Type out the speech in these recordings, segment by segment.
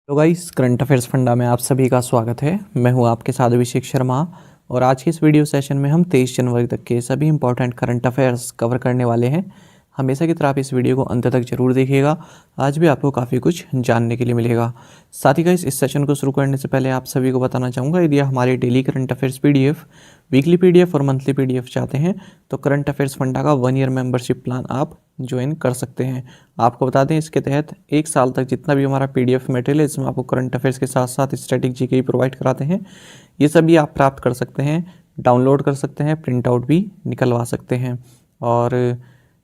तो guys current affairs funda में आप सभी का स्वागत है। मैं हूं आपके साथ अभिषेक शर्मा और आज के इस वीडियो सेशन में हम 23 जनवरी तक के सभी इंपॉर्टेंट करंट अफेयर्स कवर करने वाले हैं। हमेशा की तरह आप इस वीडियो को अंत तक जरूर देखिएगा, आज भी आपको काफ़ी कुछ जानने के लिए मिलेगा। साथ ही गाइस इस सेशन को शुरू करने से पहले आप सभी को बताना चाहूँगा, यदि आप हमारे daily current affairs PDF, weekly PDF और मंथली पीडीएफ चाहते हैं तो करंट अफेयर्स फंडा का 1 ईयर मेंबरशिप प्लान आप ज्वाइन कर सकते हैं। आपको बता दें इसके तहत 1 साल तक जितना भी हमारा पीडीएफ मटेरियल है इसमें आपको करंट अफेयर्स के साथ साथ स्टैटिक जीके भी प्रोवाइड कराते हैं। ये सभी आप प्राप्त कर सकते हैं, डाउनलोड कर सकते हैं, प्रिंट आउट भी निकलवा सकते हैं और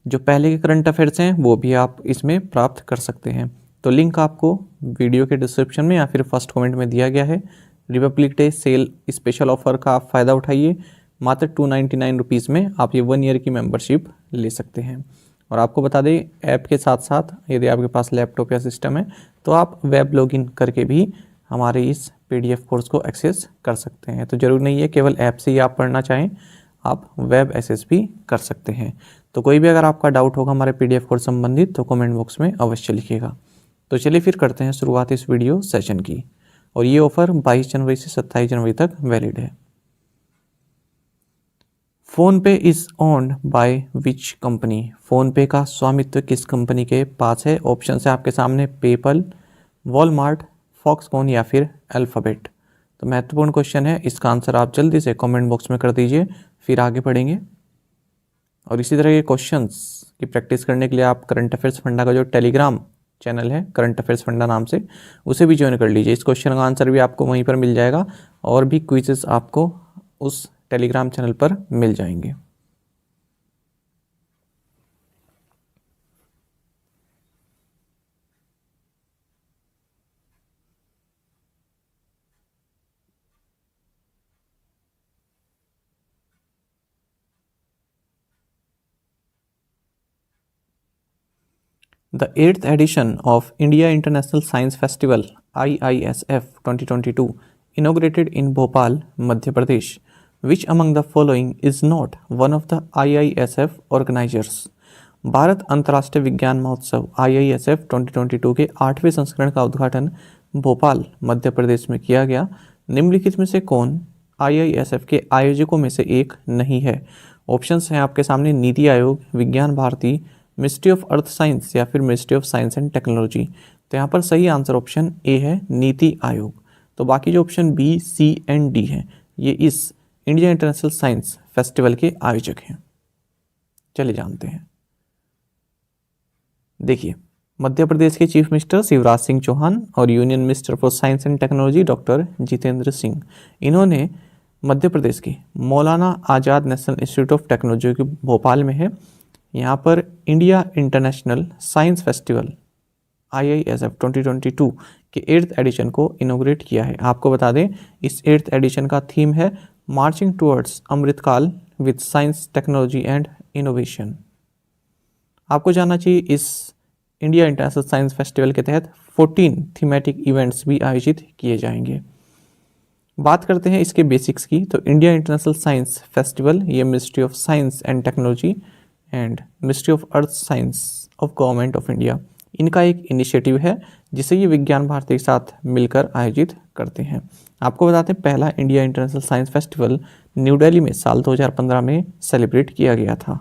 जो पहले के करंट अफेयर्स हैं वो भी आप इसमें प्राप्त कर सकते हैं। तो लिंक आपको वीडियो के डिस्क्रिप्शन में या फिर फर्स्ट कमेंट में दिया गया है। Republic day sale special offer का आप फ़ायदा उठाइए, मात्र 299 रुपीज़ में आप ये 1 ईयर की मेंबरशिप ले सकते हैं। और आपको बता दें ऐप के साथ साथ यदि आपके पास लैपटॉप या सिस्टम है तो आप वेब लॉगिन करके भी हमारे इस पीडीएफ कोर्स को एक्सेस कर सकते हैं। तो ज़रूर नहीं है केवल ऐप से ही आप पढ़ना चाहें, आप वेब एक्सेस भी कर सकते हैं। तो कोई भी अगर आपका डाउट होगा हमारे पीडीएफ कोर्स संबंधित तो कमेंट बॉक्स में अवश्य लिखिएगा। तो चलिए फिर करते हैं शुरुआत इस वीडियो सेशन की। और ये ऑफ़र 22 जनवरी से 27 जनवरी तक वैलिड है। PhonePe is owned by which company? PhonePe का स्वामित्व किस कंपनी के पास है? ऑप्शन है आपके सामने, पेपल, वॉलमार्ट, फॉक्सकॉन या फिर अल्फ़ाबेट। तो महत्वपूर्ण क्वेश्चन है, इसका आंसर आप जल्दी से कमेंट बॉक्स में कर दीजिए, फिर आगे बढ़ेंगे। और इसी तरह के क्वेश्चंस की प्रैक्टिस करने के लिए आप करंट अफेयर्स फंडा का जो टेलीग्राम चैनल है करंट अफेयर्स फंडा नाम से, उसे भी ज्वाइन कर लीजिए। इस क्वेश्चन का आंसर भी आपको वहीं पर मिल जाएगा और भी क्विजेस आपको उस टेलीग्राम चैनल पर मिल जाएंगे। The 8th edition of India International Science Festival IISF 2022 inaugurated in Bhopal, Madhya Pradesh. Which among the following is not one of the IISF organizers? Bharat अंतर्राष्ट्रीय विज्ञान महोत्सव IISF 2022 के 8वें संस्करण का उद्घाटन भोपाल मध्य प्रदेश में किया गया। निम्नलिखित में से कौन IISF के आयोजकों में से एक नहीं है? ऑप्शंस हैं आपके सामने, NITI Aayog, Vigyan Bharati, ministry of earth science या फिर ministry of science and technology. तो यहाँ पर सही आंसर ऑप्शन ए है, नीति आयोग। तो बाकी जो option B, C and D हैं ये इस इंडिया इंटरनेशनल साइंस फेस्टिवल के आयोजक हैं। चलिए जानते हैं। देखिए, मध्य प्रदेश के चीफ मिनिस्टर शिवराज सिंह चौहान और union minister for science and technology doctor Jitendra Singh, इन्होंने मध्य प्रदेश के मौलाना आज़ाद नेशनल इंस्टीट्यूट ऑफ टेक्नोलॉजी के भोपाल में है, यहाँ पर India international science festival IISF 2022 के 8th एडिशन को इनोग्रेट किया है। आपको बता दें इस 8th एडिशन का थीम है marching towards Amrit Kaal with science, technology and innovation. आपको जानना चाहिए इस इंडिया इंटरनेशनल साइंस फेस्टिवल के तहत 14 थीमेटिक इवेंट्स भी आयोजित किए जाएंगे। बात करते हैं इसके बेसिक्स की, तो इंडिया इंटरनेशनल साइंस फेस्टिवल ये ministry of science and technology and ministry of earth science of government of India, इनका एक इनिशिएटिव है जिसे ये विज्ञान भारती के साथ मिलकर आयोजित करते हैं। आपको बताते हैं पहला India international science festival new Delhi में साल 2015 में सेलिब्रेट किया गया था।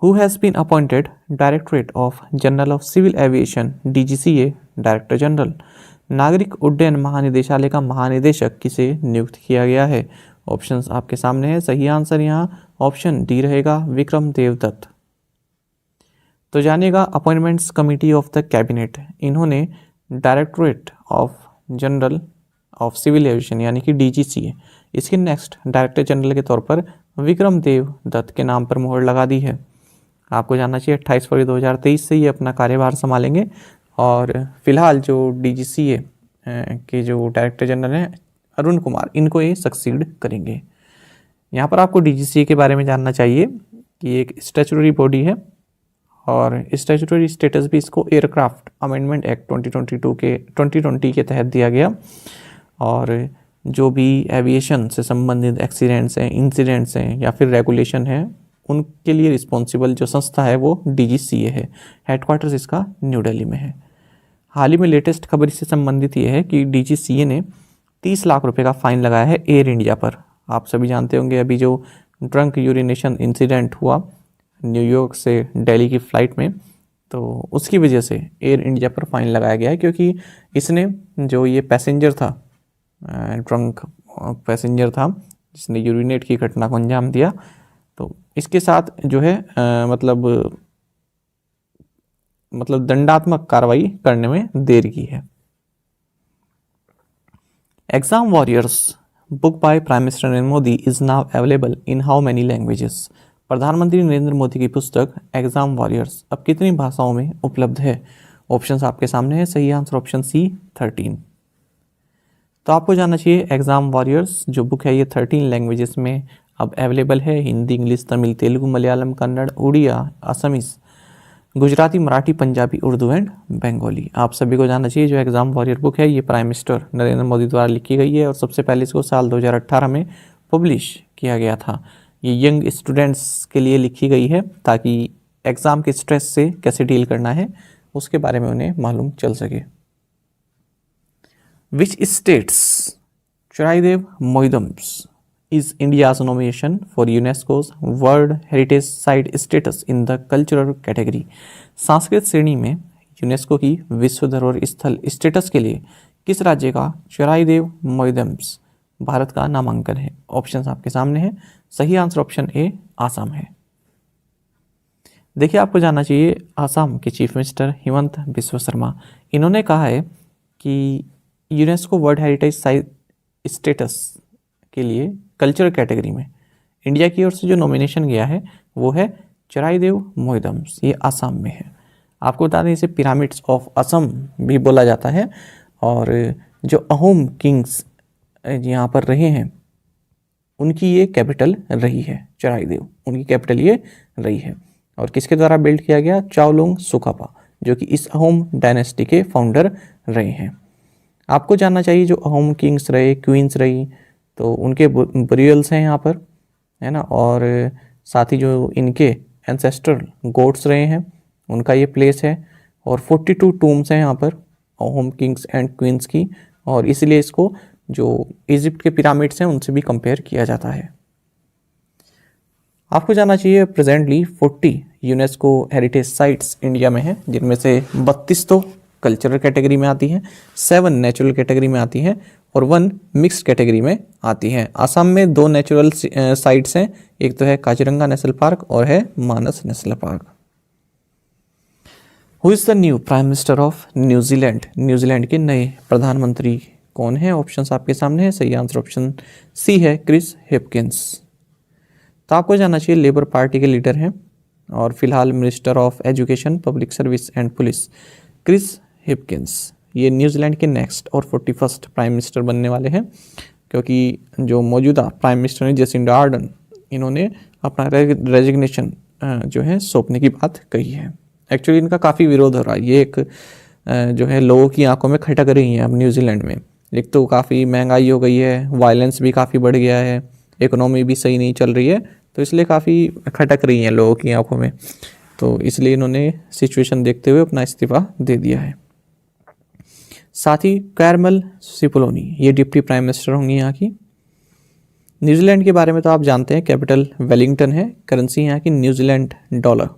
Who has been appointed directorate of general of civil aviation DGCA director general? नागरिक उड्डयन महानिदेशालय का महानिदेशक किसे नियुक्त किया गया है? ऑप्शंस आपके सामने है, सही आंसर यहाँ ऑप्शन डी रहेगा, विक्रम देवदत्त। तो जानिएगा appointments committee of the cabinet, इन्होंने directorate of general of civil aviation यानी कि DGCA, इसके नेक्स्ट डायरेक्टर जनरल के तौर पर विक्रम देवदत्त के नाम पर मोहर लगा दी है। आपको जानना चाहिए 28 फरवरी 2023 से ये अपना कार्यभार संभालेंगे और फिलहाल जो DGCA के जो डायरेक्टर जनरल हैं अरुण कुमार, इनको ये सक्सीड करेंगे। यहाँ पर आपको DGCA के बारे में जानना चाहिए कि एक स्टैट्यूटरी बॉडी है और स्टैट्यूटरी स्टेटस भी इसको एयरक्राफ्ट अमेंडमेंट एक्ट 2020 के तहत दिया गया। और जो भी एविएशन से संबंधित एक्सीडेंट्स हैं, इंसिडेंट्स हैं या फिर रेगुलेशन है, उनके लिए रिस्पॉन्सिबल जो संस्था है वो DGCA है। हेडक्वार्टर्स इसका न्यू दिल्ली में है। हाल ही में लेटेस्ट खबर इससे संबंधित ये है कि DGCA ने 30 लाख रुपए का फाइन लगाया है एयर इंडिया पर। आप सभी जानते होंगे अभी जो ड्रंक यूरिनेशन इंसिडेंट हुआ न्यूयॉर्क से दिल्ली की फ़्लाइट में, तो उसकी वजह से एयर इंडिया पर फाइन लगाया गया है, क्योंकि इसने जो ये पैसेंजर था, ड्रंक पैसेंजर था जिसने यूरिनेट की घटना को अंजाम दिया, तो इसके साथ जो है मतलब दंडात्मक कार्रवाई करने में देर की है। Exam warriors book by prime minister Narendra Modi is now available in how many languages. प्रधानमंत्री नरेंद्र मोदी की पुस्तक एग्जाम वॉरियर्स अब कितनी भाषाओं में उपलब्ध है? ऑप्शंस आपके सामने है। सही आंसर ऑप्शन सी 13। तो आपको जानना चाहिए एग्जाम वॉरियर्स जो बुक है ये 13 लैंग्वेजेस में अब अवेलेबल है। Hindi, English, Tamil, Telugu, Malayalam, Kannada, Oriya, Assamese, Gujarati, Marathi, Punjabi, Urdu and Bengali. आप सभी को जानना चाहिए जो एग्जाम वॉरियर बुक है ये प्राइम मिनिस्टर नरेंद्र मोदी द्वारा लिखी गई है और सबसे पहले इसको साल 2018 में पब्लिश किया गया था। ये यंग स्टूडेंट्स के लिए लिखी गई है ताकि एग्ज़ाम के स्ट्रेस से कैसे डील करना है उसके बारे में उन्हें मालूम चल सके। Which states Charaideo moidams is India's nomination for UNESCO's World Heritage Site status in the Cultural category। Sanskrit श्रेणी में यूनेस्को की विश्व धरोहर स्थल स्टेटस के लिए किस राज्य का चराइदेव मोइदम्स भारत का नामांकन है? ऑप्शंस आपके सामने हैं। सही आंसर ऑप्शन ए आसाम है। देखिए आपको जानना चाहिए आसाम के चीफ मिनिस्टर हिमंत बिस्वा शर्मा, इन्होंने कहा है कि UNESCO world heritage site status के लिए कल्चर कैटेगरी में इंडिया की ओर से जो नॉमिनेशन गया है वो है चराइदेव मोइदम्स, ये आसाम में है। आपको बता दें इसे पिरामिड्स ऑफ असम भी बोला जाता है और जो अहोम किंग्स यहाँ पर रहे हैं उनकी ये कैपिटल रही है, चराइदेव उनकी कैपिटल ये रही है। और किसके द्वारा बिल्ड किया गया? चाओलुंग सुकापा जो कि इस अहोम डायनेस्टी के फाउंडर रहे हैं। आपको जानना चाहिए जो अहोम किंग्स रहे, क्वींस रही, तो उनके बरियल्स हैं यहाँ पर, है ना, और साथ ही जो इनके एंसेस्ट्रल गॉड्स रहे हैं उनका ये प्लेस है। और 42 टूम्स हैं यहाँ पर होम किंग्स एंड क्वींस की, और इसलिए इसको जो इजिप्ट के पिरामिड्स हैं उनसे भी कंपेयर किया जाता है। आपको जानना चाहिए presently 40 UNESCO heritage sites India में हैं, जिनमें से 32 तो कल्चरल कैटेगरी में आती हैं, 7 नेचुरल कैटेगरी में आती हैं और 1 मिक्स्ड कैटेगरी में आती हैं। असम में 2 नेचुरल साइट्स हैं, एक तो है काजीरंगा नेशनल पार्क और है Manas national park. Who is the new prime minister of New Zealand? New Zealand के नए प्रधानमंत्री कौन है? ऑप्शंस आपके सामने है। सही आंसर ऑप्शन सी है क्रिस हिपकिंस। तो आपको जानना चाहिए लेबर पार्टी के लीडर हैं और फिलहाल minister of education, public service and police Chris Hipkins ये न्यूजीलैंड के नेक्स्ट और 41st प्राइम मिनिस्टर बनने वाले हैं, क्योंकि जो मौजूदा प्राइम मिनिस्टर हैं जेसिंडा आर्डन, इन्होंने अपना रेजिग्नेशन जो है सौंपने की बात कही है। एक्चुअली इनका काफ़ी विरोध हो रहा है, ये एक जो है लोगों की आंखों में खटक रही हैं अब न्यूजीलैंड में। एक तो काफ़ी महंगाई हो गई है, वायलेंस भी काफ़ी बढ़ गया है, इकोनॉमी भी सही नहीं चल रही है, तो इसलिए काफ़ी खटक रही हैं लोगों की आंखों में, तो इसलिए इन्होंने सिचुएशन देखते हुए अपना इस्तीफा दे दिया है। साथ ही कैरमल सिपोलोनी ये डिप्टी प्राइम मिनिस्टर होंगी यहाँ की। न्यूजीलैंड के बारे में तो आप जानते हैं, कैपिटल वेलिंगटन है, करेंसी यहाँ की न्यूजीलैंड डॉलर।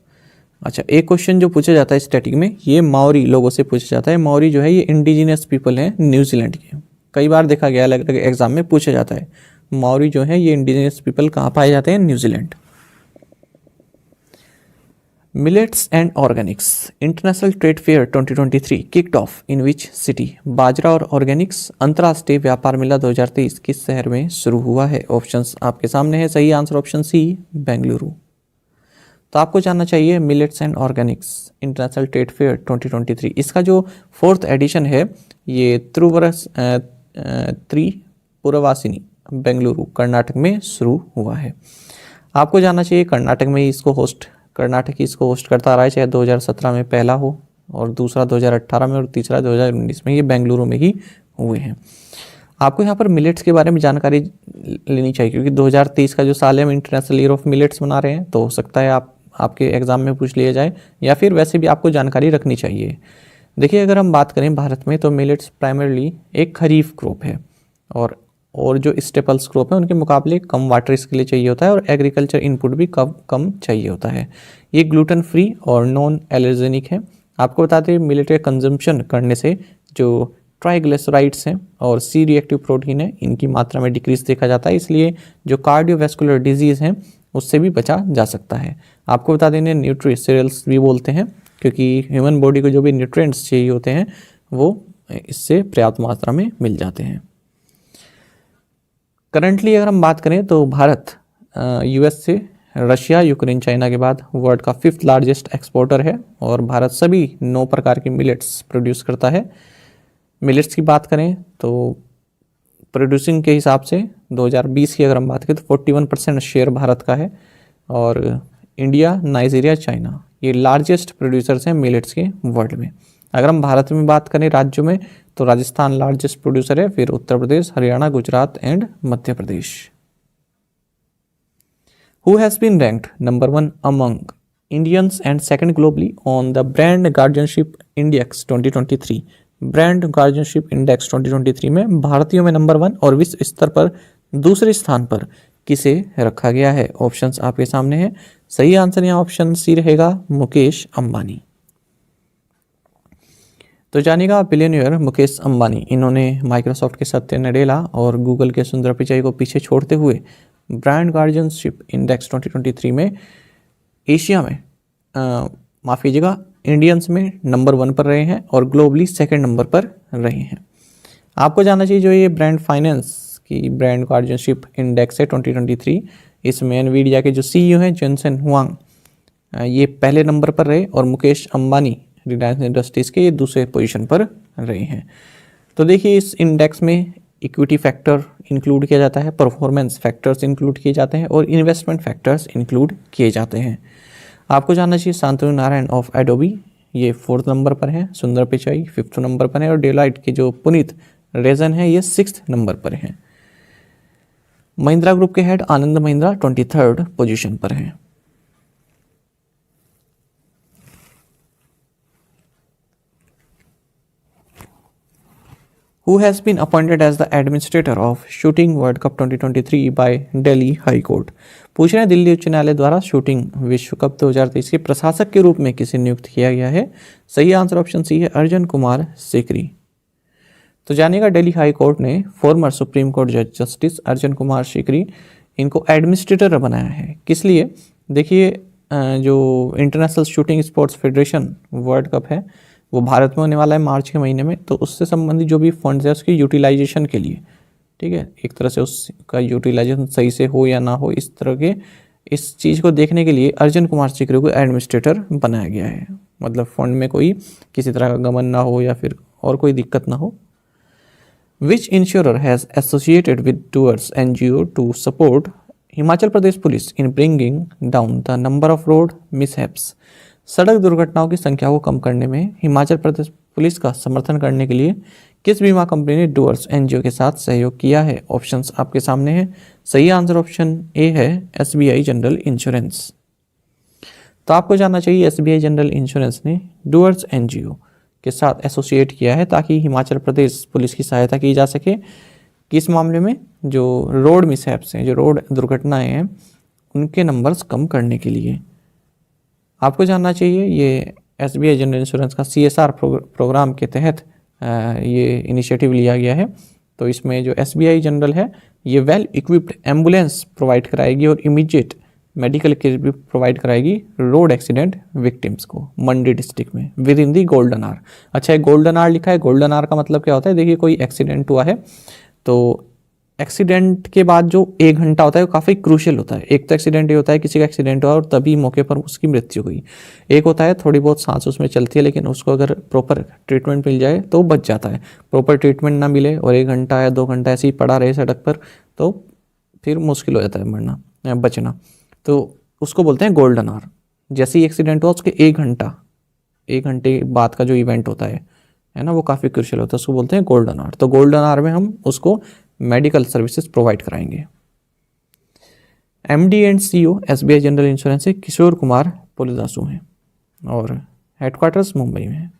अच्छा, एक क्वेश्चन जो पूछा जाता है स्टैटिक में, ये माओरी लोगों से पूछा जाता है। माओरी जो है ये इंडिजिनस पीपल हैं न्यूजीलैंड के, कई बार देखा गया अलग अलग एग्जाम में पूछा जाता है। माओरी जो है ये इंडिजिनस पीपल कहाँ पाए जाते हैं? New Zealand. Millets and organics international trade fair 2023 kicked off in which city? बाजरा और ऑर्गेनिक्स अंतर्राष्ट्रीय व्यापार मेला 2023 किस शहर में शुरू हुआ है? ऑप्शंस आपके सामने है। सही आंसर ऑप्शन सी बेंगलुरु। तो आपको जानना चाहिए millets and organics international trade fair 2023, इसका जो 4th एडिशन है ये त्रिपुरवासिनी बेंगलुरु कर्नाटक में शुरू हुआ है। आपको जानना चाहिए कर्नाटक में ही इसको होस्ट करता रहा है, चाहे 2017 में पहला हो और दूसरा 2018 में और तीसरा 2019 में, ये बेंगलुरु में ही हुए हैं। आपको यहाँ पर मिलेट्स के बारे में जानकारी लेनी चाहिए, क्योंकि 2023 का जो साल है हम इंटरनेशनल ईयर ऑफ मिलेट्स मना रहे हैं, तो हो सकता है आपके एग्जाम में पूछ लिया जाए, या फिर वैसे भी आपको जानकारी रखनी चाहिए। देखिए अगर हम बात करें भारत में तो मिलेट्स प्राइमरली एक खरीफ क्रॉप है और जो स्टेपल्स क्रॉप है उनके मुकाबले कम वाटर इसके लिए चाहिए होता है और एग्रीकल्चर इनपुट भी कम चाहिए होता है। ये ग्लूटेन फ्री और नॉन एलर्जेनिक है। आपको बताते हैं मिलेट का कंजम्पशन करने से जो ट्राइग्लिसराइड्स हैं और सी रिएक्टिव प्रोटीन है इनकी मात्रा में डिक्रीज देखा जाता है, इसलिए जो कार्डियोवैस्कुलर डिजीज़ हैं उससे भी बचा जा सकता है। आपको बता दें न्यूट्री सीरियल्स भी बोलते हैं क्योंकि ह्यूमन बॉडी को जो भी न्यूट्रिएंट्स चाहिए होते हैं वो इससे पर्याप्त मात्रा में मिल जाते हैं। करंटली अगर हम बात करें तो भारत यूएस से रशिया, यूक्रेन, चाइना के बाद वर्ल्ड का 5th लार्जेस्ट एक्सपोर्टर है और भारत सभी 9 प्रकार के मिलेट्स प्रोड्यूस करता है। मिलेट्स की बात करें तो प्रोड्यूसिंग के हिसाब से 2020 की अगर हम बात करें तो 41% शेयर भारत का है और इंडिया, नाइजीरिया, चाइना ये लार्जेस्ट प्रोड्यूसर्स हैं मिलेट्स के वर्ल्ड में। अगर हम भारत में बात करें राज्यों में तो राजस्थान लार्जेस्ट प्रोड्यूसर है, फिर Uttar Pradesh, Haryana, Gujarat and Madhya Pradesh. Who has been ranked number 1 among Indians and second globally on the Brand Guardianship Index 2023? Brand guardianship index 2023 में भारतीयों में नंबर 1 और विश्व स्तर पर दूसरे स्थान पर किसे रखा गया है? ऑप्शंस आपके सामने हैं। सही आंसर यहाँ ऑप्शन सी रहेगा, मुकेश अंबानी। तो जानिएगा बिलियनियर मुकेश अंबानी, इन्होंने माइक्रोसॉफ्ट के सत्य नडेला और गूगल के सुंदर पिचाई को पीछे छोड़ते हुए ब्रांड गार्जियनशिप इंडेक्स 2023 में एशिया में माफ़ कीजिएगा इंडियंस में नंबर 1 पर रहे हैं और ग्लोबली सेकंड नंबर पर रहे हैं। आपको जानना चाहिए जो ये ब्रांड फाइनेंस की ब्रांड गार्जियनशिप इंडेक्स है 2023, इसमें एनवीडिया के जो सीईओ हैं जेनसेन हुआंग ये पहले नंबर पर रहे और मुकेश अंबानी रिलायंस इंडस्ट्रीज़ के ये दूसरे पोजीशन पर रहे हैं। तो देखिए इस इंडेक्स में इक्विटी फैक्टर इंक्लूड किया जाता है, परफॉर्मेंस फैक्टर्स इंक्लूड किए जाते हैं और इन्वेस्टमेंट फैक्टर्स इंक्लूड किए जाते हैं। आपको जानना चाहिए शांतनु नारायण ऑफ एडोबी ये 4th नंबर पर हैं, सुंदर पिचाई 5th नंबर पर है और डेलाइट के जो पुनीत रेजन है ये 6th नंबर पर हैं। महिंद्रा ग्रुप के head Anand Mahindra 23rd position पर हैं। Who has been appointed as the administrator of Shooting World Cup 2023 by Delhi High Court? पूछ रहे हैं दिल्ली उच्च न्यायालय द्वारा शूटिंग विश्व कप 2023 के प्रशासक के रूप में किसे नियुक्त किया गया है? सही आंसर ऑप्शन सी है, अर्जुन कुमार सीकरी। तो जानिएगा दिल्ली हाई कोर्ट ने फॉर्मर सुप्रीम कोर्ट जज जस्टिस अर्जुन कुमार सीकरी इनको एडमिनिस्ट्रेटर बनाया है। किस लिए? देखिए जो international shooting sports federation world cup है वो भारत में होने वाला है मार्च के महीने में, तो उससे संबंधित जो भी फंड्स है उसके यूटिलाइजेशन के लिए, ठीक है, एक तरह से उसका यूटिलाइजेशन सही से हो या ना हो इस तरह के इस चीज़ को देखने के लिए अर्जुन कुमार सीकरी को एडमिनिस्ट्रेटर बनाया गया है। मतलब फंड में कोई किसी तरह का गमन ना हो या फिर और कोई दिक्कत ना हो। Which insurer has associated with tours NGO to support Himachal Pradesh police in bringing down the number of road mishaps? सड़क दुर्घटनाओं की संख्या को कम करने में हिमाचल प्रदेश पुलिस का समर्थन करने के लिए किस बीमा कंपनी ने डूअर्स NGO के साथ सहयोग किया है? ऑप्शंस आपके सामने हैं। सही आंसर ऑप्शन ए है, SBI जनरल इंश्योरेंस। तो आपको जानना चाहिए SBI जनरल इंश्योरेंस ने डूअर्स NGO के साथ एसोसिएट किया है ताकि हिमाचल प्रदेश पुलिस की सहायता की जा सके किस मामले में, जो रोड मिसहैप्स हैं, जो रोड दुर्घटनाएँ हैं उनके नंबर्स कम करने के लिए। आपको जानना चाहिए ये SBI जनरल इंश्योरेंस का CSR प्रोग्राम के तहत ये इनिशिएटिव लिया गया है। तो इसमें जो SBI जनरल है ये वेल इक्विप्ड एम्बुलेंस प्रोवाइड कराएगी और इमीडिएट मेडिकल केयर भी प्रोवाइड कराएगी रोड एक्सीडेंट विक्टिम्स को मंडी डिस्ट्रिक्ट में with in the golden hour. अच्छा, एक गोल्डन आवर लिखा है, गोल्डन आवर का मतलब क्या होता है? देखिए कोई एक्सीडेंट हुआ है तो एक्सीडेंट के बाद जो 1 घंटा होता है वो काफ़ी क्रूशियल होता है। एक तो एक्सीडेंट ये होता है किसी का एक्सीडेंट हुआ और तभी मौके पर उसकी मृत्यु हुई। एक होता है थोड़ी बहुत सांस उसमें चलती है लेकिन उसको अगर प्रॉपर ट्रीटमेंट मिल जाए तो बच जाता है। प्रॉपर ट्रीटमेंट ना मिले और 1 घंटा या 2 घंटा ऐसे ही पड़ा रहे सड़क पर तो फिर मुश्किल हो जाता है मरना या बचना। तो उसको बोलते हैं गोल्डन आवर। जैसे ही एक्सीडेंट हुआ उसके 1 घंटे बाद का जो इवेंट होता है ना, वो काफ़ी क्रूशियल होता है, उसको बोलते हैं गोल्डन आवर। तो गोल्डन आवर में हम उसको मेडिकल सर्विसेज प्रोवाइड कराएंगे। MD and CEO SBI general insurance से किशोर कुमार पुलिदासु हैं और हेडक्वार्टर्स मुंबई में है।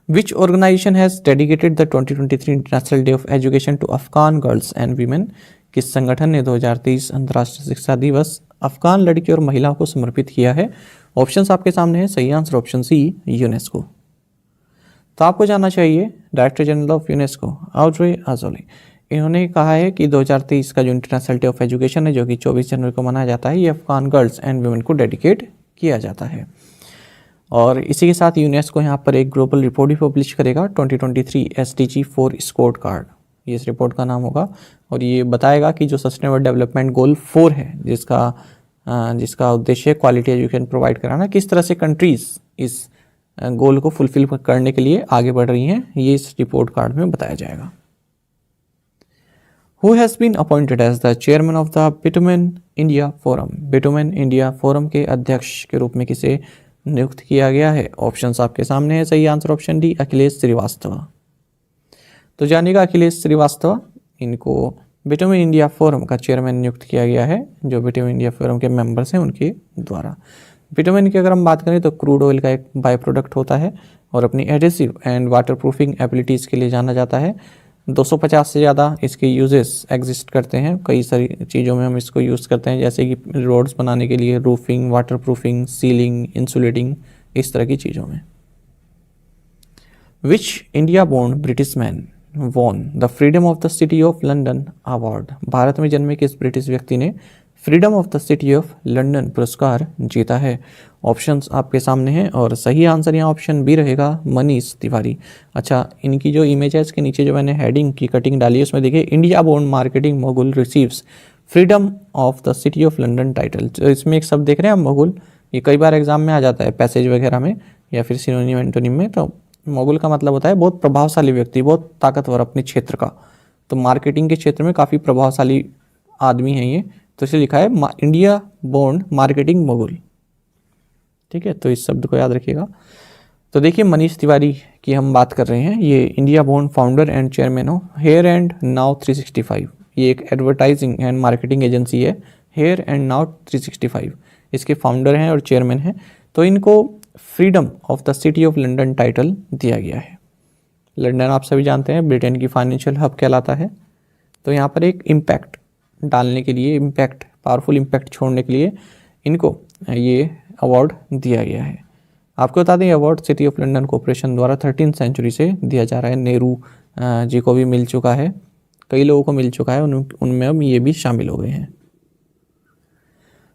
Which organization has dedicated the 2023 international day of education to Afghan girls and women? किस संगठन ने 2023 अंतर्राष्ट्रीय शिक्षा दिवस अफगान लड़की और महिलाओं को समर्पित किया है? ऑप्शंस आपके सामने है। सही आंसर ऑप्शन सी, यूनेस्को। तो आपको जानना चाहिए director general of UNESCO Audrey Azoulay, इन्होंने कहा है कि 2023 का जो इंटरनेशनल डे ऑफ एजुकेशन है, जो कि 24 जनवरी को मनाया जाता है, ये अफगान गर्ल्स एंड वुमेन को डेडिकेट किया जाता है। और इसी के साथ यूनेस्को यहाँ पर एक ग्लोबल रिपोर्ट भी पब्लिश करेगा, 2023 SDG 4 स्कोर कार्ड, ये इस रिपोर्ट का नाम होगा। और ये बताएगा कि जो सस्टेनेबल डेवलपमेंट गोल 4 है, जिसका उद्देश्य क्वालिटी एजुकेशन प्रोवाइड कराना, किस तरह से कंट्रीज इस गोल को फुलफिल करने के लिए आगे बढ़ रही हैं, ये इस रिपोर्ट कार्ड में बताया जाएगा। Who has been appointed as the chairman of the Bitumen India Forum? Bitumen India Forum के अध्यक्ष के रूप में किसे नियुक्त किया गया है? ऑप्शंस आपके सामने है। सही answer option D, Akhilesh Srivastava. तो जानिएगा अखिलेश श्रीवास्तव, इनको बिटुमेन इंडिया फोरम का चेयरमैन नियुक्त किया गया है, जो बिटुमेन इंडिया फोरम के मेंबर्स हैं उनके द्वारा। बिटुमेन की अगर हम बात करें तो क्रूड ऑयल का एक बाय प्रोडक्ट होता है और अपनी adhesive and water proofing abilities के लिए जाना जाता है। 250 से ज़्यादा इसके यूजेस एग्जिस्ट करते हैं, कई सारी चीज़ों में हम इसको यूज़ करते हैं, जैसे कि रोड्स बनाने के लिए, roofing, water proofing, sealing, insulating, इस तरह की चीज़ों में। Which India born British man won the freedom of the city of London award? भारत में जन्मे किस ब्रिटिश व्यक्ति ने freedom of the city of London पुरस्कार जीता है? ऑप्शंस आपके सामने हैं और सही आंसर यहाँ ऑप्शन बी रहेगा, मनीष तिवारी। अच्छा, इनकी जो इमेज है इसके नीचे जो मैंने हेडिंग की कटिंग डाली है उसमें देखिए, India born marketing mogul receives freedom of the city of London title. तो इसमें एक शब्द देख रहे हैं आप, मोगुल, ये कई बार एग्जाम में आ जाता है पैसेज वगैरह में या फिर सिनोनिम एंटोनिम में। तो मोगुल का मतलब होता है बहुत प्रभावशाली व्यक्ति, बहुत ताकतवर अपने क्षेत्र का। तो मार्केटिंग के क्षेत्र में काफ़ी प्रभावशाली आदमी है ये, तो इसे लिखा है इंडिया बोर्न मार्केटिंग मोगुल। ठीक है, तो इस शब्द को याद रखिएगा। तो देखिए, मनीष तिवारी की हम बात कर रहे हैं, ये India born founder and chairman हो हेयर एंड नाउ 365। ये एक एडवर्टाइजिंग एंड मार्केटिंग एजेंसी है, हेयर एंड नाउ 365, इसके फाउंडर हैं और चेयरमैन हैं। तो इनको freedom of the city of London title दिया गया है। लंदन आप सभी जानते हैं ब्रिटेन की फाइनेंशियल हब कहलाता है। तो यहाँ पर एक इम्पैक्ट डालने के लिए, इम्पैक्ट, पावरफुल इम्पैक्ट छोड़ने के लिए इनको ये अवार्ड दिया गया है। आपको बता दें, award city of London corporation द्वारा 13th सेंचुरी से दिया जा रहा है। नेहरू जी को भी मिल चुका है, कई लोगों को मिल चुका है, उनमें अब ये भी शामिल हो गए हैं।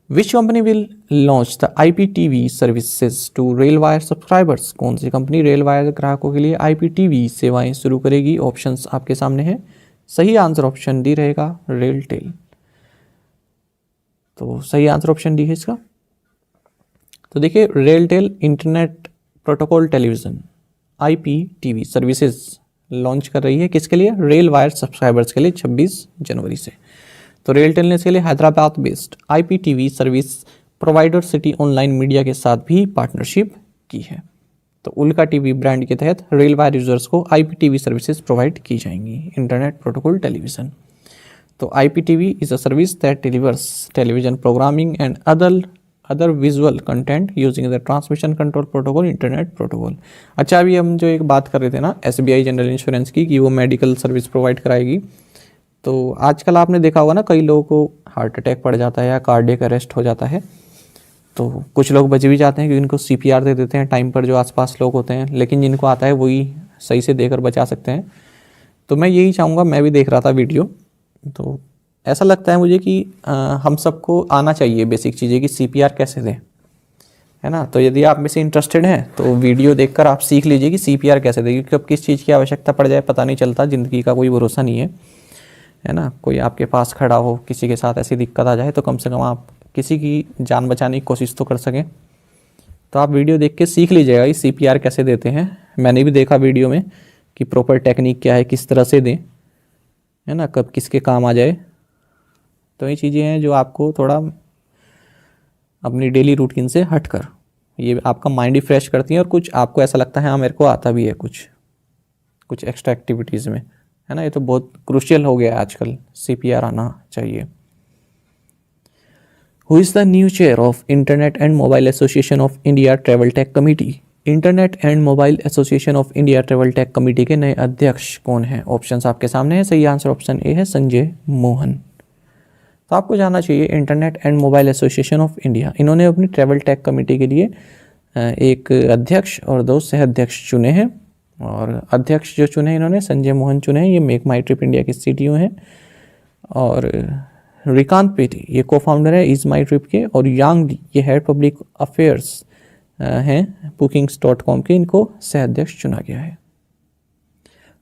Which company will launch the IPTV services to rail wire subscribers? कौन सी कंपनी रेल वायर ग्राहकों के लिए IPTV सेवाएं शुरू करेगी? ऑप्शंस आपके सामने हैं। सही आंसर ऑप्शन डी रहेगा, रेलटेल। तो सही आंसर ऑप्शन डी है इसका। तो देखिए, RailTel internet protocol television IPTV services launch कर रही है, किसके लिए? रेल वायर सब्सक्राइबर्स के लिए 26 जनवरी से। तो रेलटेल ने इसके लिए Hyderabad based IPTV service provider city online media के साथ भी पार्टनरशिप की है। तो उल्का टीवी ब्रांड के तहत रेल वायर यूजर्स को IPTV सर्विसेज प्रोवाइड की जाएंगी, इंटरनेट प्रोटोकॉल टेलीविज़न। तो IPTV is a service that delivers television programming and other visual content using the transmission control protocol, internet protocol. अच्छा, अभी हम जो एक बात कर रहे थे ना SBI जनरल इंश्योरेंस की, कि वो मेडिकल सर्विस प्रोवाइड कराएगी। तो आजकल आपने देखा होगा ना, कई लोगों को हार्ट अटैक पड़ जाता है या कार्डियक अरेस्ट हो जाता है। तो कुछ लोग बच भी जाते हैं क्योंकि इनको CPR दे देते हैं टाइम पर, जो आसपास लोग होते हैं, लेकिन जिनको आता है वही सही से देकर बचा सकते हैं। तो मैं यही चाहूँगा, मैं भी देख रहा था वीडियो, तो ऐसा लगता है मुझे कि हम सबको आना चाहिए बेसिक चीज़ें कि CPR कैसे दें, है ना। तो यदि आप में से इंटरेस्टेड हैं तो वीडियो देखकर आप सीख लीजिए कि CPR कैसे दें, क्योंकि कब किस चीज़ की आवश्यकता पड़ जाए पता नहीं चलता, ज़िंदगी का कोई भरोसा नहीं है ना। कोई आपके पास खड़ा हो, किसी के साथ ऐसी दिक्कत आ जाए, तो कम से कम आप किसी की जान बचाने की कोशिश तो कर सकें। तो आप वीडियो देख के सीख लीजिएगा कि CPR कैसे देते हैं। मैंने भी देखा वीडियो में कि प्रॉपर टेक्निक क्या है, किस तरह से दें, है ना, कब किसके काम आ जाए। तो ये चीज़ें हैं जो आपको थोड़ा अपनी डेली रूटीन से हटकर ये आपका माइंड ही फ्रेश करती हैं, और कुछ आपको ऐसा लगता है हाँ मेरे को आता भी है कुछ एक्स्ट्रा एक्टिविटीज़ में, है ना। ये तो बहुत क्रूशियल हो गया है आजकल, CPR आना चाहिए। Who is the new chair of internet and mobile association of India travel tech committee? Internet and mobile association of India travel tech committee के नए अध्यक्ष कौन हैं? ऑप्शंस आपके सामने हैं। सही आंसर ऑप्शन ए है संजय मोहन। तो आपको जानना चाहिए internet and mobile association of India, इन्होंने अपनी ट्रेवल टेक कमेटी के लिए एक अध्यक्ष और 2 सह अध्यक्ष चुने हैं। और अध्यक्ष जो चुने इन्होंने संजय मोहन चुने हैं, ये मेक माई ट्रिप इंडिया के सीटीओ हैं। और रिकांत पेटी ये को फाउंडर है इज माई ट्रिप के। और यांग ली ये हेड पब्लिक अफेयर्स हैं bookings.com के, इनको सह अध्यक्ष चुना गया है।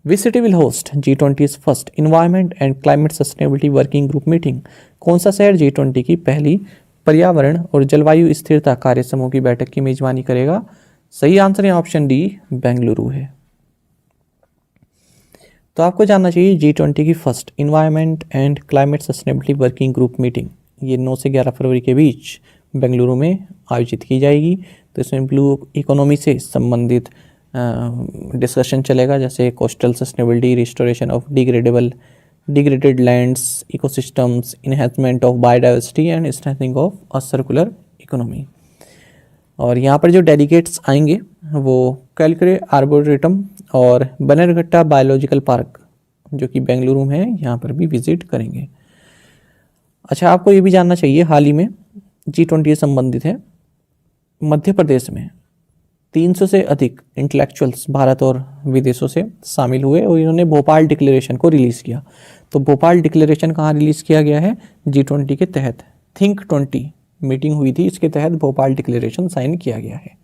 Which city will host G20's first environment and climate sustainability working group meeting? कौन सा शहर G20 की पहली पर्यावरण और जलवायु स्थिरता कार्य समूह की बैठक की मेजबानी करेगा? सही आंसर है ऑप्शन डी, बेंगलुरु है। तो आपको जानना चाहिए G20 की first environment and climate sustainability working group meeting ये 9 से 11 फरवरी के बीच बेंगलुरु में आयोजित की जाएगी। तो इसमें ब्लू इकोनॉमी से संबंधित डिस्कशन चलेगा, जैसे coastal sustainability, restoration of degraded lands, ecosystems, enhancement of biodiversity and strengthening of a circular economy. और यहाँ पर जो डेलीगेट्स आएंगे वो कैलकरे आर्बोरेटम और बनेरघट्टा बायोलॉजिकल पार्क जो कि बेंगलुरु में है, यहाँ पर भी विजिट करेंगे। अच्छा, आपको ये भी जानना चाहिए हाल ही में G20 से संबंधित है, मध्य प्रदेश में 300 से अधिक इंटेलेक्चुअल्स भारत और विदेशों से शामिल हुए और इन्होंने भोपाल डिक्लेरेशन को रिलीज़ किया। तो भोपाल डिक्लेरेशन कहाँ रिलीज़ किया गया है? G20 के तहत थिंक 20 मीटिंग हुई थी, इसके तहत भोपाल डिक्लेरेशन साइन किया गया है।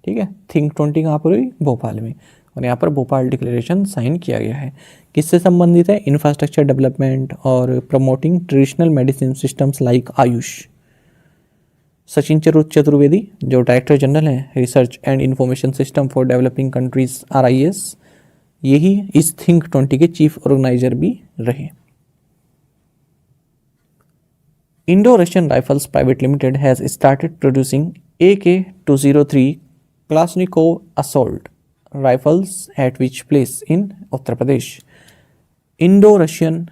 ठीक है, थिंक 20 कहाँ पर हुई? भोपाल में। और यहाँ पर भोपाल डिक्लेरेशन साइन किया गया है। किससे संबंधित है? इंफ्रास्ट्रक्चर डेवलपमेंट और promoting traditional medicine systems like Ayush. Sachin Chaturvedi जो डायरेक्टर जनरल हैं research and information system for developing countries RIS, यही इस थिंक 20 के चीफ ऑर्गेनाइजर भी रहे। Indo Russian rifles private limited has started producing AK-203 Kalashnikov assault rifles at which place in Uttar Pradesh? Indo Russian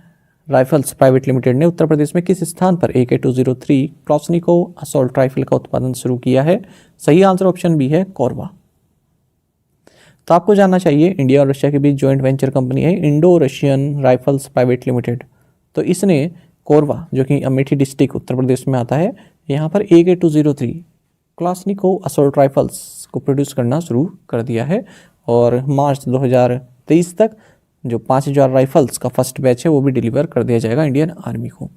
rifles private limited ने उत्तर प्रदेश में किस स्थान पर AK-203 क्लासनिकोव असॉल्ट राइफल का उत्पादन शुरू किया है? सही आंसर ऑप्शन बी है, कोरबा। तो आपको जानना चाहिए इंडिया और रशिया के बीच जॉइंट वेंचर कंपनी है Indo Russian rifles private limited. तो इसने कोरबा जो कि अमेठी डिस्ट्रिक्ट उत्तर प्रदेश में आता है, यहाँ पर AK-203 क्लासनिकोव असॉल्ट राइफल्स को प्रोड्यूस करना शुरू कर दिया है। और मार्च 2023 तक जो 5000 राइफल्स का फर्स्ट बैच है वो भी डिलीवर कर दिया जाएगा इंडियन आर्मी को।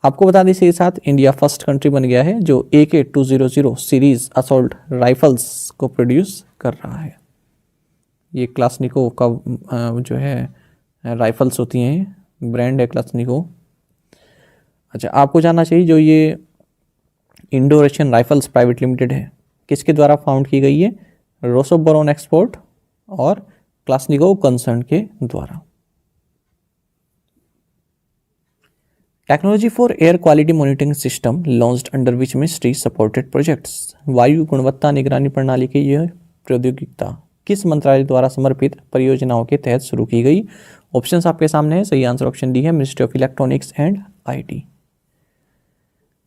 आपको बता दें इसके साथ इंडिया फर्स्ट कंट्री बन गया है जो AK-200 सीरीज असॉल्ट राइफल्स को प्रोड्यूस कर रहा है। ये क्लासनिकोव का जो है राइफल्स होती हैं, ब्रांड है क्लासनिकोव। अच्छा, आपको जानना चाहिए जो ये Indo Russian rifles private limited है किसके द्वारा फाउंड की गई है? रोसोबोरोन एक्सपोर्ट और क्लासनिकोव कंसर्न के द्वारा। Technology for air quality monitoring system launched under which ministry supported projects? वायु गुणवत्ता निगरानी प्रणाली की यह प्रौद्योगिकता किस मंत्रालय द्वारा समर्पित परियोजनाओं के तहत शुरू की गई? ऑप्शंस आपके सामने है। सही आंसर ऑप्शन डी है, ministry of electronics and IT।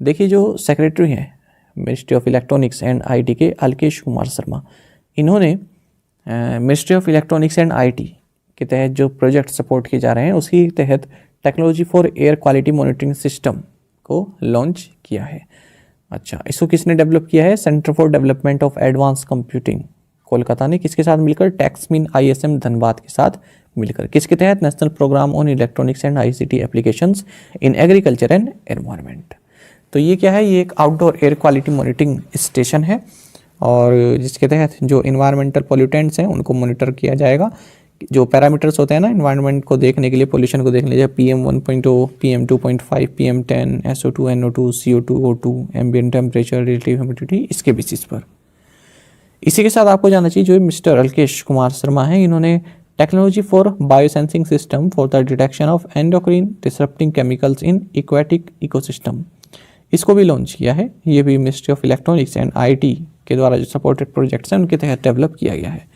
देखिए जो सेक्रेटरी हैं ministry of electronics and IT के अलकेश कुमार शर्मा, इन्होंने ministry of electronics and IT के तहत जो प्रोजेक्ट सपोर्ट किए जा रहे हैं उसके तहत technology for air quality monitoring system को लॉन्च किया है। अच्छा, इसको किसने डेवलप किया है? Centre for development of advance computing Kolkata ने किसके साथ मिलकर? टैक्समिन ISM धनबाद के साथ मिलकर। किसके तहत? National programme on electronics and ICT applications in agriculture and environment. तो ये क्या है? ये एक outdoor air quality monitoring station है और जिसके तहत जो इन्वायरमेंटल पोल्यूटेंट्स हैं उनको मॉनिटर किया जाएगा। जो पैरामीटर्स होते हैं ना इन्वायरमेंट को देखने के लिए, पोल्यूशन को देखने के लिए, PM 1.0, PM 2.5, PM 10, SO2, NO2, CO2, O2, ambient temperature, relative humidity, इसके बेसिस पर। इसी के साथ आपको जानना चाहिए जो मिस्टर अलकेश कुमार शर्मा हैं, इन्होंने technology for biosensing system for the detection of endocrine disrupting chemicals in aquatic ecosystem, इसको भी लॉन्च किया है। ये भी ministry of electronics and IT के द्वारा जो सपोर्टेड प्रोजेक्ट्स हैं उनके तहत डेवलप किया गया है।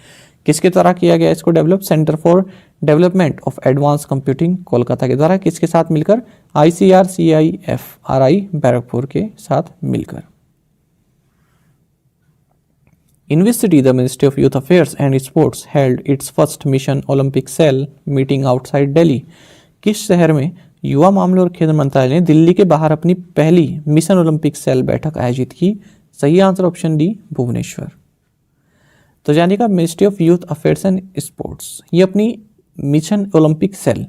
किसके द्वारा किया गया इसको develop? Centre for development of advance computing Kolkata के द्वारा। किसके साथ मिलकर? ICRCIF RI बैरकपुर के साथ मिलकर। In which city the ministry of youth affairs and sports held its first mission olympic cell meeting outside Delhi. किस शहर में युवा मामलों और खेल मंत्रालय ने दिल्ली के बाहर अपनी पहली मिशन ओलंपिक सेल बैठक आयोजित की? सही आंसर ऑप्शन डी, भुवनेश्वर। तो जानिएगा ministry of youth affairs and sports ये अपनी मिशन ओलंपिक सेल,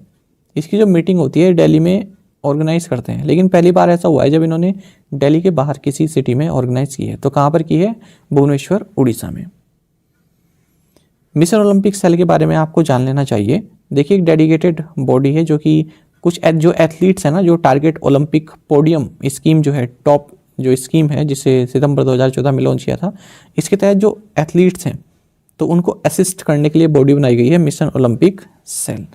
इसकी जो मीटिंग होती है दिल्ली में ऑर्गेनाइज करते हैं, लेकिन पहली बार ऐसा हुआ है जब इन्होंने दिल्ली के बाहर किसी सिटी में ऑर्गेनाइज की है। तो कहाँ पर की है? भुवनेश्वर, उड़ीसा में। मिशन ओलंपिक सेल के बारे में आपको जान लेना चाहिए। देखिए, एक डेडिकेटेड बॉडी है जो कि कुछ जो एथलीट्स हैं ना, जो टारगेट ओलंपिक पोडियम स्कीम जो है, टॉप जो स्कीम है जिसे सितंबर 2014 में लॉन्च किया था, इसके तहत जो एथलीट्स हैं तो उनको असिस्ट करने के लिए बॉडी बनाई गई है मिशन ओलंपिक सेल।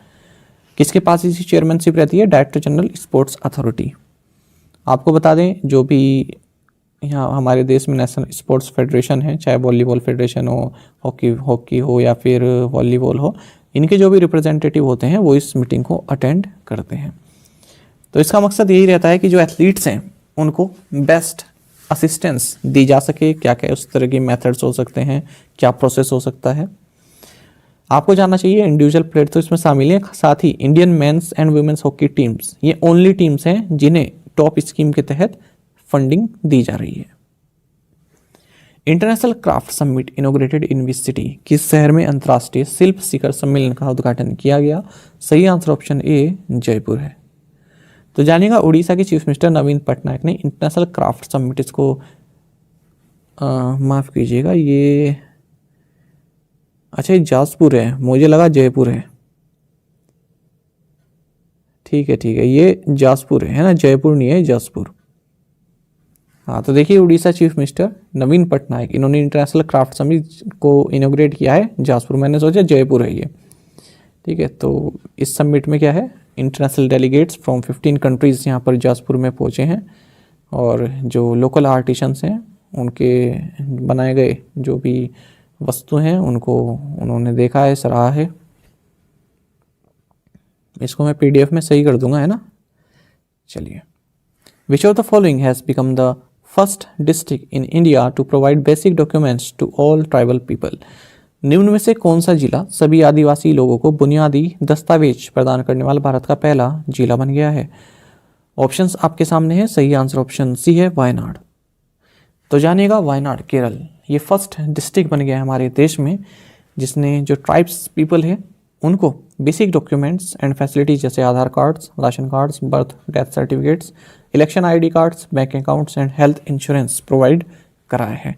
किसके पास इसकी चेयरमैनशिप रहती है? Director general sports authority. आपको बता दें, जो भी यहाँ हमारे देश में नेशनल स्पोर्ट्स फेडरेशन है, चाहे वॉलीबॉल फेडरेशन हो, हॉकी हो या फिर वॉलीबॉल हो, इनके जो भी रिप्रेजेंटेटिव होते हैं वो इस मीटिंग को अटेंड करते हैं। तो इसका मकसद यही रहता है कि जो एथलीट्स हैं उनको बेस्ट असिस्टेंस दी जा सके। क्या क्या उस तरह के मेथड्स हो सकते हैं, क्या प्रोसेस हो सकता है, आपको जानना चाहिए। इंडिविजुअल प्लेयर तो इसमें शामिल है, साथ ही Indian men's and women's hockey teams, ये ओनली टीम्स हैं जिन्हें टॉप स्कीम के तहत फंडिंग दी जा रही है। International craft summit inaugurated in which city? किस शहर में अंतर्राष्ट्रीय शिल्प शिखर सम्मेलन का उद्घाटन किया गया? सही आंसर ऑप्शन ए, जयपुर है। तो जानिएगा, उड़ीसा के चीफ मिनिस्टर नवीन पटनायक ने इंटरनेशनल क्राफ्ट समिट इसको माफ़ कीजिएगा, ये अच्छा ये जाजपुर है, मुझे लगा जयपुर है। ठीक है, ये जाजपुर है ना, जयपुर नहीं है, जाजपुर। हाँ, तो देखिए, उड़ीसा चीफ मिनिस्टर नवीन पटनायक, इन्होंने इंटरनेशनल क्राफ्ट समिट को इनॉग्रेट किया है जाजपुर। मैंने सोचा जयपुर है ये। ठीक है, तो इस समिट में क्या है, इंटरनेशनल डेलीगेट्स फ्रॉम 15 कंट्रीज़ यहाँ पर जाजपुर में पहुँचे हैं, और जो लोकल आर्टिशंस हैं उनके बनाए गए जो भी वस्तु हैं उनको उन्होंने देखा है, सराहा है। इसको मैं PDF में सही कर दूंगा, है ना। चलिए, which of the following has become the first district in India to provide basic documents to all tribal people? निम्न में से कौन सा जिला सभी आदिवासी लोगों को बुनियादी दस्तावेज प्रदान करने वाला भारत का पहला जिला बन गया है? ऑप्शंस आपके सामने है, सही आंसर ऑप्शन सी है, वायनाड। तो जानिएगा, वायनाड केरल ये फर्स्ट डिस्ट्रिक्ट बन गया है हमारे देश में जिसने जो ट्राइब्स पीपल है उनको बेसिक डॉक्यूमेंट्स एंड फैसिलिटीज जैसे Aadhaar cards, ration cards, birth death certificates, election ID cards, bank accounts and health insurance provide कराया है।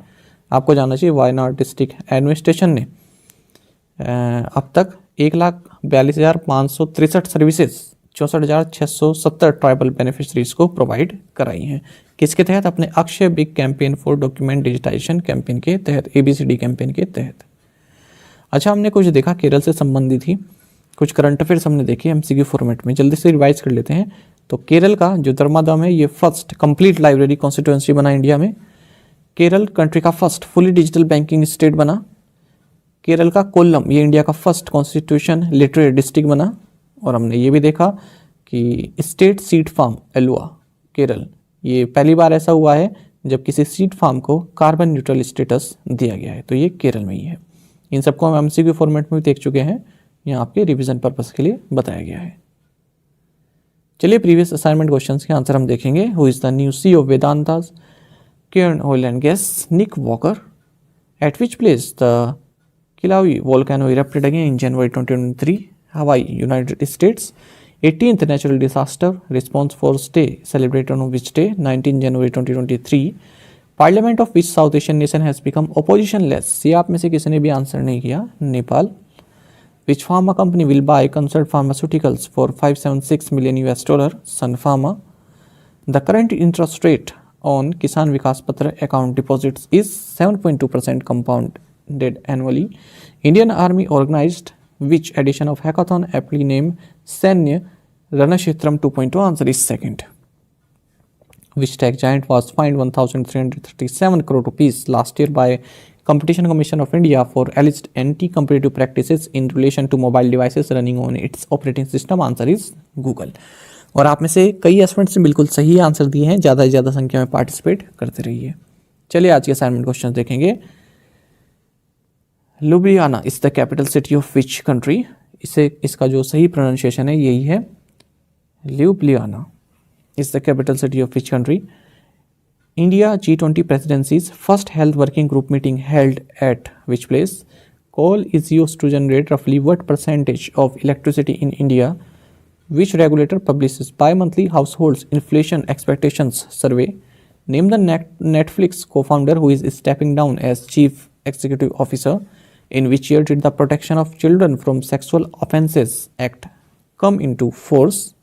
आपको जानना चाहिए, वायनाड डिस्ट्रिक्ट एडमिनिस्ट्रेशन ने अब तक 1,42,563 सर्विसेज 64,670 ट्राइबल बेनिफिशरीज को प्रोवाइड कराई हैं। किसके तहत? अपने Akshaya big campaign for document digitisation campaign के तहत, ABCD कैंपेन के तहत। अच्छा, हमने कुछ देखा केरल से संबंधित ही, कुछ करंट अफेयर्स हमने देखे MCQ फॉर्मेट में, जल्दी से रिवाइज कर लेते हैं। तो केरल का जो धर्मादम है ये फर्स्ट कंप्लीट लाइब्रेरी कॉन्स्टिट्यूएंसी बना इंडिया में। केरल कंट्री का first fully digital banking state बना। केरल का कोल्लम ये इंडिया का फर्स्ट कॉन्स्टिट्यूशन लिटरेट डिस्ट्रिक्ट बना। और हमने ये भी देखा कि स्टेट सीड फार्म एलुआ केरल, ये पहली बार ऐसा हुआ है जब किसी सीड फार्म को कार्बन न्यूट्रल स्टेटस दिया गया है, तो ये केरल में ही है। इन सबको हम MCQ फॉर्मेट में भी देख चुके हैं, यहाँ आपके रिवीजन पर्पस के लिए बताया गया है। चलिए, प्रीवियस असाइनमेंट क्वेश्चंस के आंसर हम देखेंगे। Who is the new CEO of Vedanta's? Cairn oil and gas, Nick Walker. At which place the Kilauea volcano erupted again in January 2023, Hawaii, United States. 18th natural disaster response force day celebrated on which day? 19 January 2023. Parliament of which South Asian nation has become oppositionless? ये आप में से किसी ने भी answer नहीं किया, Nepal. Which pharma company will buy Concert Pharmaceuticals for $576 million US? Sun Pharma. The current interest rate on Kisan Vikas Patra account deposits is 7.2% compounded annually. Indian Army organized which edition of hackathon aptly named Sanya Ranashetram 2.2? Answer is second. Which tech giant was fined 1,337 crore rupees last year by Competition Commission of India for alleged anti-competitive practices in relation to mobile devices running on its operating system? Answer is Google. और आप में से कई aspirants ने बिल्कुल सही answer दिए हैं, ज़्यादा से ज़्यादा संख्या में पार्टिसिपेट करते रहिए। चलिए, आज के असाइनमेंट क्वेश्चन देखेंगे। Ljubljana is the capital city of which country? इसका जो सही प्रोनाउंसिएशन है यही है, Ljubljana is the capital city of which country? India G20 presidency's first health working group meeting held at which place? Coal is used to generate roughly what percentage of electricity in India? Which regulator publishes bi-monthly households inflation expectations survey? Name the Netflix co-founder who is stepping down as chief executive officer. In which year did the Protection of Children from Sexual Offences Act come into force?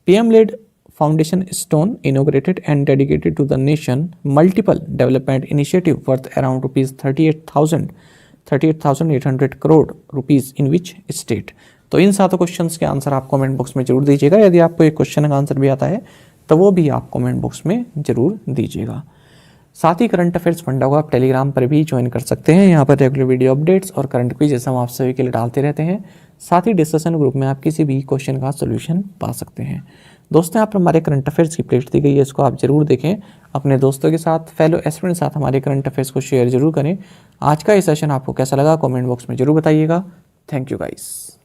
PM-led Foundation Stone inaugurated and dedicated to the nation multiple development initiative worth around rupees 38,800 crore rupees in which state? तो इन सातों questions के answer आप comment box में जरूर दीजिएगा। यदि आपको एक क्वेश्चन का आंसर भी आता है तो वो भी आप कमेंट बॉक्स में जरूर दीजिएगा। साथ ही करंट अफेयर्स फंडा को आप टेलीग्राम पर भी ज्वाइन कर सकते हैं। यहाँ पर रेगुलर वीडियो अपडेट्स और करंट क्विज हम आप सभी के लिए डालते रहते हैं। साथ ही डिस्कशन ग्रुप में आप किसी भी क्वेश्चन का सोल्यूशन पा सकते हैं। दोस्तों, यहाँ पर हमारे करंट अफेयर्स की प्लेलिस्ट दी गई है, इसको आप जरूर देखें। अपने दोस्तों के साथ, फेलो एस्पिरेंट के साथ हमारे करंट अफेयर्स को शेयर जरूर करें। आज का ये सेशन आपको कैसा लगा कमेंट बॉक्स में जरूर बताइएगा। Thank you guys.